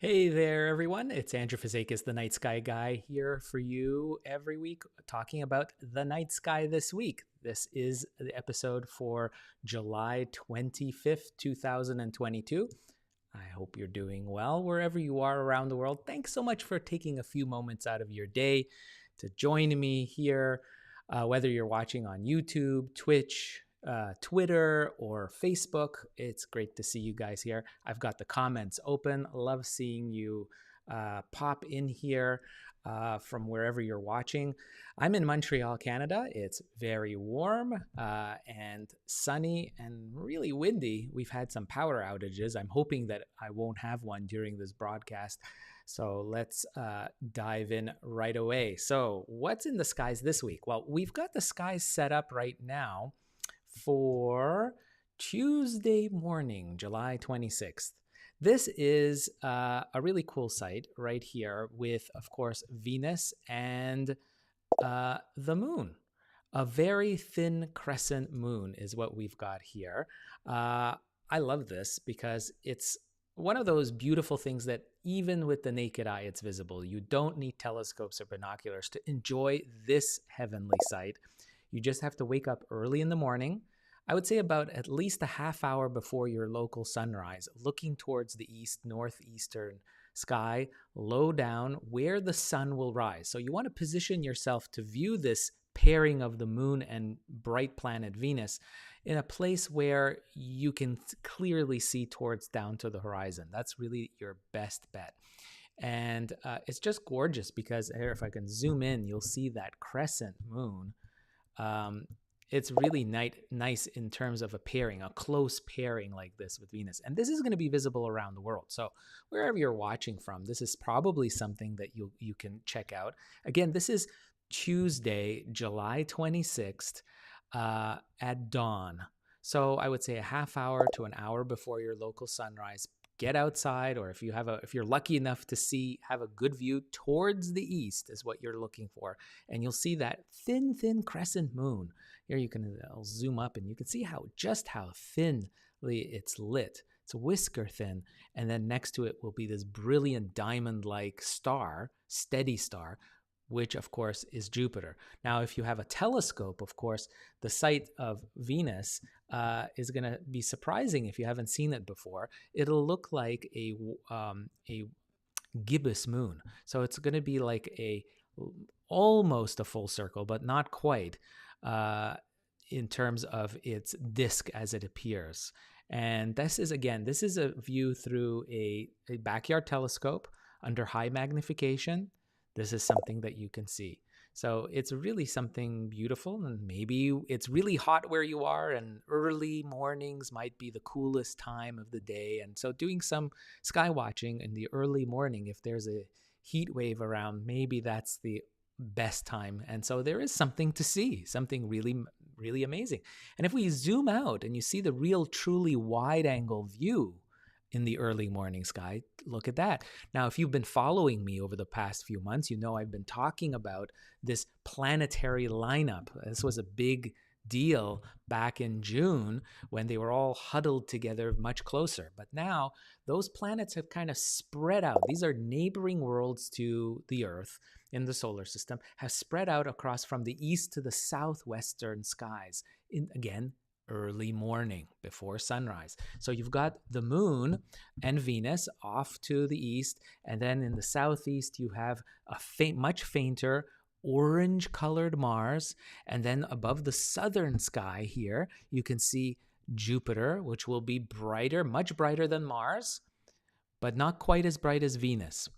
Hey there, everyone. It's Andrew Fazekas, the Night Sky Guy, here for you every week, talking about the night sky this week. This is the episode for July 25th, 2022. I hope you're doing well wherever you are around the world. Thanks so much for taking a few moments out of your day to join me here, whether you're watching on YouTube, Twitch, Twitter, or Facebook. It's great to see you guys here. I've got the comments open. Love seeing you pop in here from wherever you're watching. I'm in Montreal, Canada. It's very warm and sunny and really windy. We've had some power outages. I'm hoping that I won't have one during this broadcast. So let's dive in right away. So what's in the skies this week? Well, we've got the skies set up right now for Tuesday morning, July 26th. This is a really cool sight right here with, of course, Venus and the moon. A very thin crescent moon is what we've got here. I love this because it's one of those beautiful things that even with the naked eye, it's visible. You don't need telescopes or binoculars to enjoy this heavenly sight. You just have to wake up early in the morning. I would say about at least a half hour before your local sunrise, looking towards the east, northeastern sky, low down where the sun will rise. So you want to position yourself to view this pairing of the moon and bright planet Venus in a place where you can clearly see towards down to the horizon. That's really your best bet. And it's just gorgeous because here, if I can zoom in, you'll see that crescent moon. It's really nice in terms of a pairing, a close pairing like this with Venus. And this is going to be visible around the world. So wherever you're watching from, this is probably something that you can check out. Again, this is Tuesday, July 26th at dawn. So I would say a half hour to an hour before your local sunrise. Get outside, or if you're lucky enough to have a good view towards the east is what you're looking for, and you'll see that thin crescent moon. Here I'll zoom up and you can see how thinly it's lit. It's whisker thin, and then next to it will be this brilliant diamond-like star, steady star, which of course is Jupiter. Now, if you have a telescope, of course, the sight of Venus is going to be surprising if you haven't seen it before. It'll look like a gibbous moon. So it's going to be like almost a full circle, but not quite in terms of its disk as it appears. And this is a view through a backyard telescope under high magnification. This is something that you can see. So it's really something beautiful, and maybe it's really hot where you are, and early mornings might be the coolest time of the day. And so doing some sky watching in the early morning, if there's a heat wave around, maybe that's the best time. And so there is something to see, something really, really amazing. And if we zoom out and you see the real, truly wide angle view in the early morning sky, look at that. Now, if you've been following me over the past few months, you know I've been talking about this planetary lineup. This was a big deal back in June when they were all huddled together much closer. But now those planets have kind of spread out. These are neighboring worlds to the Earth in the solar system, have spread out across from the east to the southwestern skies in, again, early morning before sunrise. So you've got the moon and Venus off to the east, and then in the southeast you have a much fainter orange colored Mars, and then above the southern sky here you can see Jupiter, which will be brighter, much brighter than Mars, but not quite as bright as Venus.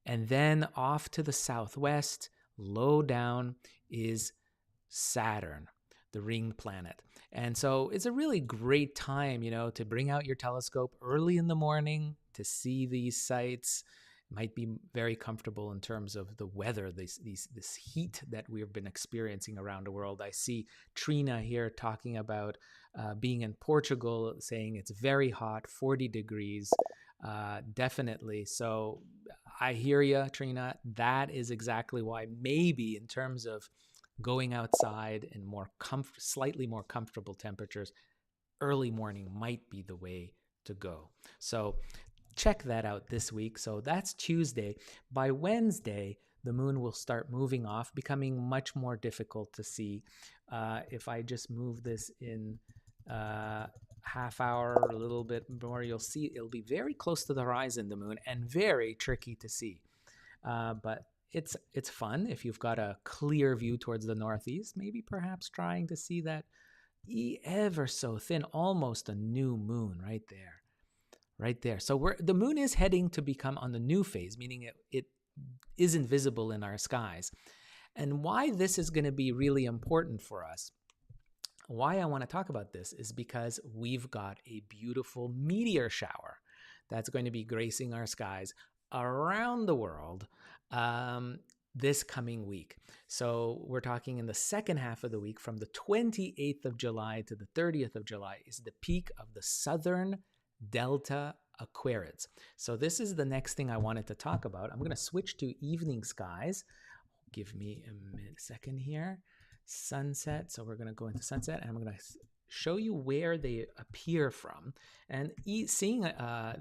And then off to the southwest, low down, is Saturn, the ringed planet. And so it's a really great time, to bring out your telescope early in the morning to see these sights. It might be very comfortable in terms of the weather, this heat that we've been experiencing around the world. I see Trina here talking about being in Portugal, saying it's very hot, 40 degrees, definitely. So I hear you, Trina. That is exactly why maybe in terms of going outside in slightly more comfortable temperatures, early morning might be the way to go. So check that out this week. So that's Tuesday. By Wednesday, the moon will start moving off, becoming much more difficult to see. If I just move this in half hour, a little bit more, you'll see it'll be very close to the horizon, the moon, and very tricky to see. But it's fun if you've got a clear view towards the northeast, maybe perhaps trying to see that ever so thin, almost a new moon right there. So the moon is heading to become on the new phase, meaning it isn't visible in our skies. And why this is going to be really important for us, why I want to talk about this, is because we've got a beautiful meteor shower that's going to be gracing our skies around the world this coming week. So we're talking in the second half of the week, from the 28th of July to the 30th of July, is the peak of the southern Delta Aquariids. So this is the next thing I wanted to talk about. I'm going to switch to evening skies. Give me a second here. Sunset. So we're going to go into sunset, and I'm going to show you where they appear from. And seeing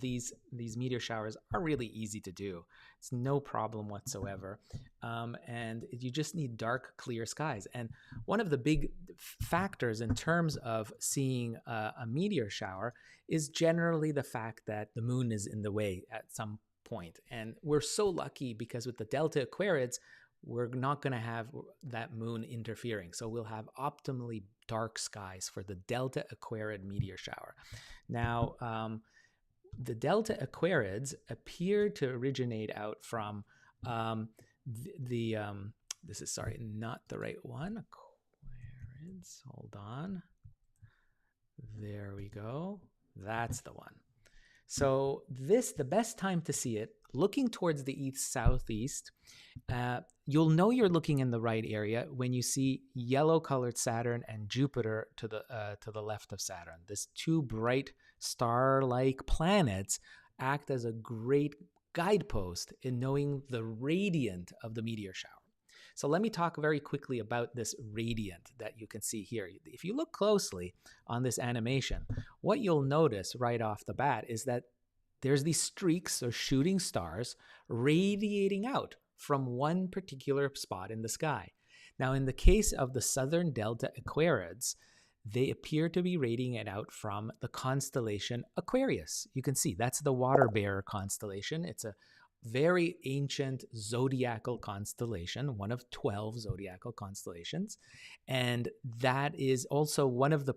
these meteor showers are really easy to do. It's no problem whatsoever. And you just need dark, clear skies. And one of the big factors in terms of seeing a meteor shower is generally the fact that the moon is in the way at some point. And we're so lucky because with the Delta Aquariids, we're not going to have that moon interfering. So we'll have optimally dark skies for the Delta Aquariid meteor shower. Now, the Delta Aquariids appear to originate out from this is, sorry, not the right one. Aquariids, hold on. There we go. That's the one. So the best time to see it, looking towards the southeast, you'll know you're looking in the right area when you see yellow-colored Saturn and Jupiter to the left of Saturn. These two bright star-like planets act as a great guidepost in knowing the radiant of the meteor shower. So let me talk very quickly about this radiant that you can see here. If you look closely on this animation, what you'll notice right off the bat is that there's these streaks or shooting stars radiating out from one particular spot in the sky. Now, in the case of the southern Delta Aquariids, they appear to be radiating it out from the constellation Aquarius. You can see that's the water bearer constellation. It's a very ancient zodiacal constellation, one of 12 zodiacal constellations. And that is also one of the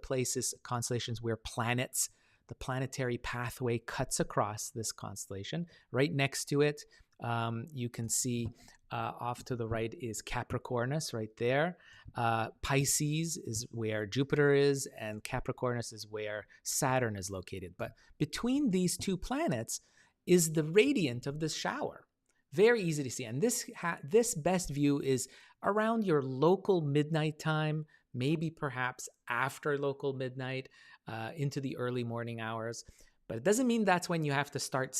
constellations where the planetary pathway cuts across this constellation. Right next to it, You can see off to the right is Capricornus right there. Pisces is where Jupiter is, and Capricornus is where Saturn is located. But between these two planets is the radiant of this shower. Very easy to see. And this best view is around your local midnight time, maybe perhaps after local midnight into the early morning hours. But it doesn't mean that's when you have to start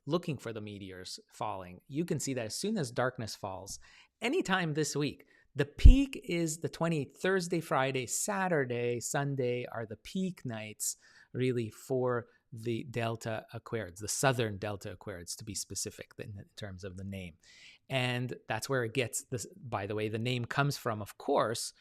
looking for the meteors falling. You can see that as soon as darkness falls, anytime this week. The peak is the 28th, Thursday, Friday, Saturday, Sunday are the peak nights really for the Delta Aquariids, the southern Delta Aquariids to be specific in terms of the name. And that's where it gets this. By the way, the name comes from, of course,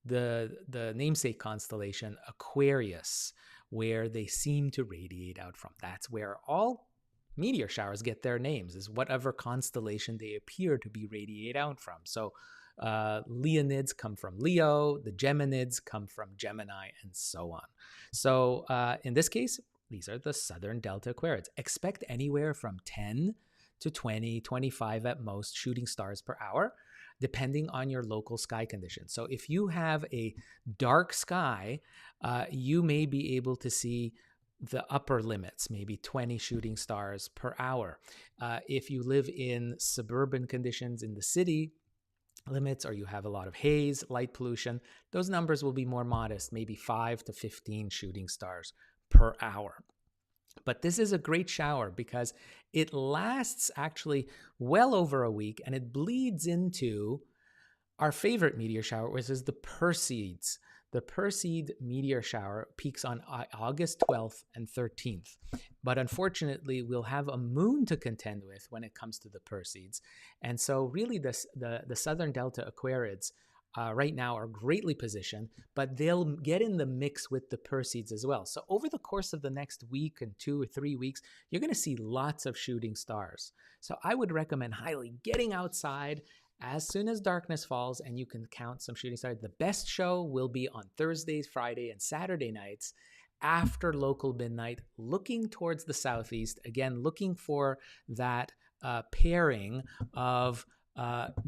the namesake constellation Aquarius, where they seem to radiate out from. That's where all meteor showers get their names, is whatever constellation they appear to be radiate out from. So Leonids come from Leo, the Geminids come from Gemini, and so on. So in this case, these are the southern Delta Aquariids. Expect anywhere from 10 to 20, 25 at most shooting stars per hour, depending on your local sky conditions. So if you have a dark sky, you may be able to see the upper limits, maybe 20 shooting stars per hour. If you live in suburban conditions in the city limits, or you have a lot of haze, light pollution, those numbers will be more modest, maybe 5 to 15 shooting stars per hour. But this is a great shower because it lasts actually well over a week, and it bleeds into our favorite meteor shower, which is the Perseids. The Perseid meteor shower peaks on August 12th and 13th. But unfortunately, we'll have a moon to contend with when it comes to the Perseids. And so really the southern Delta Aquariids right now are greatly positioned, but they'll get in the mix with the Perseids as well. So over the course of the next week and 2 or 3 weeks, you're going to see lots of shooting stars. So I would recommend highly getting outside as soon as darkness falls, and you can count some shooting stars. The best show will be on Thursdays, Friday, and Saturday nights after local midnight, looking towards the southeast, again, looking for that pairing of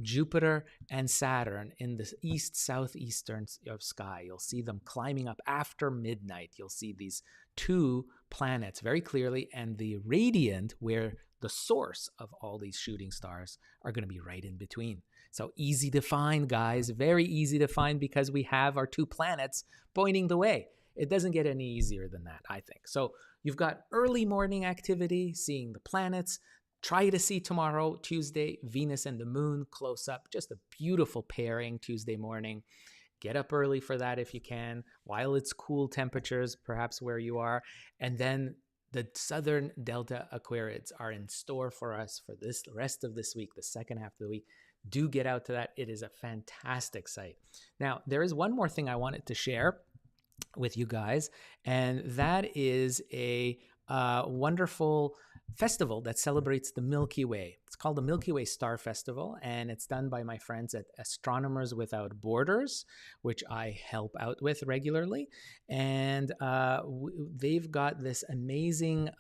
Jupiter and Saturn in the east-southeastern of sky. You'll see them climbing up after midnight. You'll see these two planets very clearly, and the radiant, where the source of all these shooting stars are going to be right in between. So easy to find, guys, very easy to find because we have our two planets pointing the way. It doesn't get any easier than that, I think. So you've got early morning activity, seeing the planets. Try to see tomorrow, Tuesday, Venus and the moon close up. Just a beautiful pairing Tuesday morning. Get up early for that if you can, while it's cool temperatures, perhaps where you are. And then the southern Delta Aquariids are in store for us for the rest of this week, the second half of the week. Do get out to that. It is a fantastic sight. Now, there is one more thing I wanted to share with you guys, and that is a wonderful festival that celebrates the Milky Way. It's called the Milky Way Star Festival, and it's done by my friends at Astronomers Without Borders, which I help out with regularly. And they've got this amazing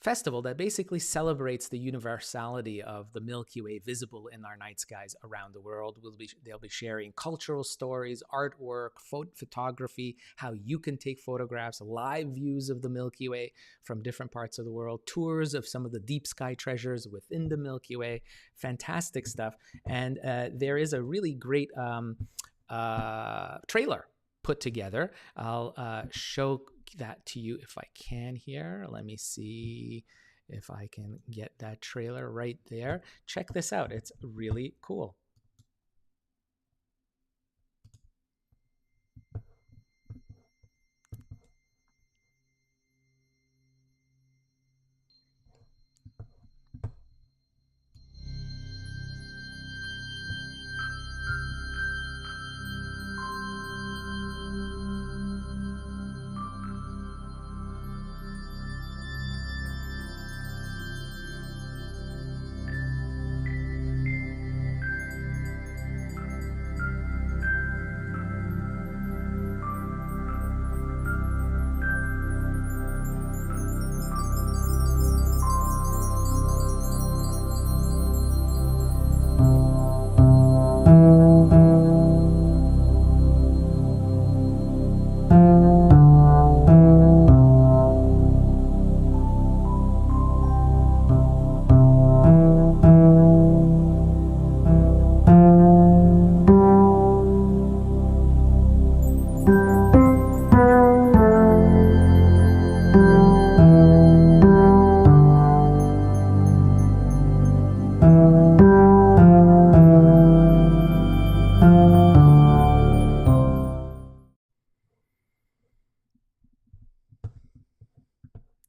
festival that basically celebrates the universality of the Milky Way visible in our night skies around the world. They'll be sharing cultural stories, artwork, photography, how you can take photographs, live views of the Milky Way from different parts of the world, tours of some of the deep sky treasures within the Milky Way. Fantastic stuff. And there is a really great trailer put together. I'll show that to you if I can here. Let me see if I can get that trailer right there. Check this out. It's really cool.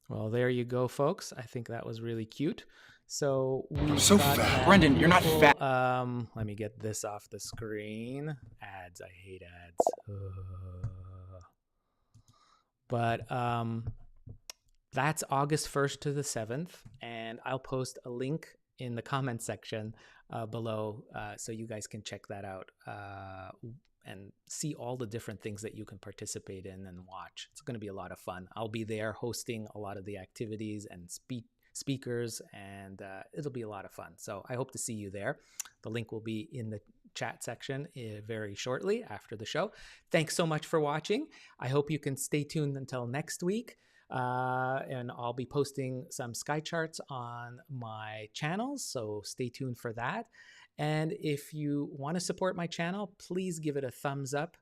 Well, there you go, folks. I think that was really cute. So we so got fat. Brendan, you're not fat. Let me get this off the screen. Ads. I hate ads. But that's August 1st to the 7th, and I'll post a link in the comment section below so you guys can check that out and see all the different things that you can participate in and watch. It's going to be a lot of fun. I'll be there hosting a lot of the activities and speakers, and it'll be a lot of fun. So I hope to see you there. The link will be in the chat section very shortly after the show. Thanks so much for watching. I hope you can stay tuned until next week. And I'll be posting some sky charts on my channels, so stay tuned for that. And if you want to support my channel, please give it a thumbs up,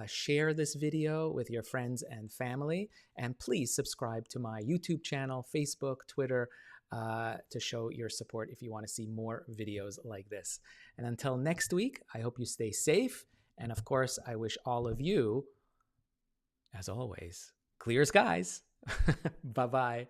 share this video with your friends and family, and please subscribe to my YouTube channel, Facebook, Twitter, to show your support if you want to see more videos like this. And until next week, I hope you stay safe. And of course, I wish all of you, as always, clear skies. Bye-bye.